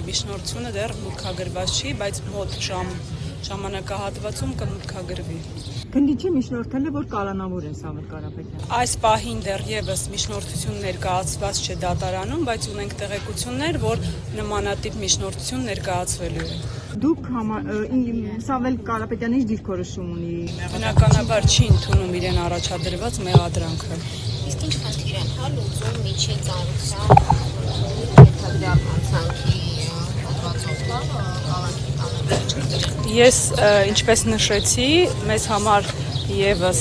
միջնորդությունը դեռ մուտքագրված չի, բայց մոտ ժամանակահատվածում կմուտքագրվի։ Քննիչի միջնորդելը որ կալանավոր է Սամվել Կարապետյան։ Այս պահին դեռևս միջնորդություն ներկայացված չէ դատարանում, բայց ունենք տեղեկություններ, որ նմանատիպ միջնորդություն ներկայացվելու է։ Դուք Սամվել Կարապետյանը ինչ դիրքորոշում ունի։ Բնականաբար չի ընդունում իրեն առաջադրված մեղադրանքը։ Իսկ ինչ խնդիր են լուծում միջին ծանրության հանցանքի Ես ինչպես նշեցի, մեզ համար եւս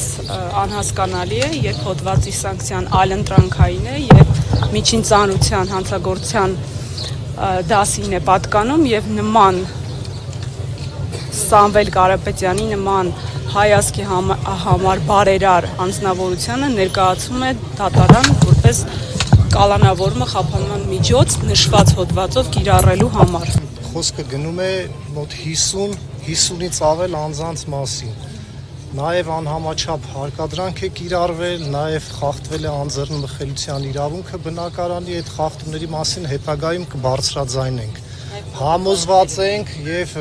անհասկանալի է, երբ հոդվածի սանկցիան այլընտրանքային է եւ միջին ծանրության հանցագործության դասին է պատկանում եւ նման Սամվել Կարապետյանի նման հայազգի համար բարերար անձնավորությունը ներկայացում է դատարան որպես կալանավորումը խափանման միջոց նշված հոդվածով կիրառելու համար։ Խոսքը գնում է մոտ 50-ից ավել անձանց մասին։ Նաև անհամաչափ հարկադրանք է կիրառվել, նաև խախտվել է անձեռնմխելիության իրավունքը բնակարանի այդ խախտումների մասին հետագայում կբարձրաձայնենք։ Համոզված ենք եւ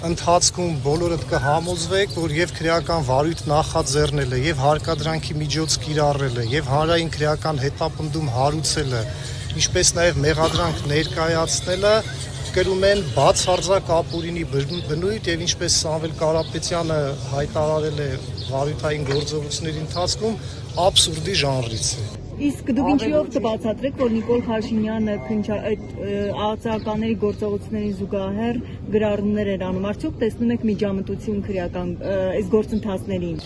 ընթացքում բոլորդ կհամոզվեք, որ եւ քրեական վարույթ նախաձեռնելը, եւ հարկադրանքի միջոց կիրառելը, եւ հանրային քրեական հետապնդում հարուցելը, ինչպես նաեւ մեղադրանք ներկայացնելը կրում են բացարձակ ապօրինի բնույթ եւ ինչպես Սամվել Կարապետյանը հայտարարել է վարույթային գործողությունների ընթացքում աբսուրդի ժանրից է։ Իսկ դուք ինչիով կբացատրեք, որ Նիկոլ Փաշինյանը այդ ԱԱԾ-ականների գործողությունների զուգահեռ գրառումներ էր անում, արդյոք տեսնում եք միջամտություն քրեական այս գործընթացներին։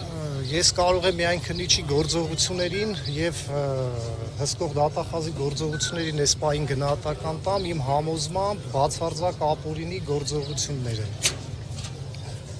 Ես կարող եմ միայն քննիչի գործողություններին եւ հսկող դատախազի գործողություններին այս պահին գնահատական տամ իմ համոզմամբ բացարձակ ապօրինի գործողություններ են։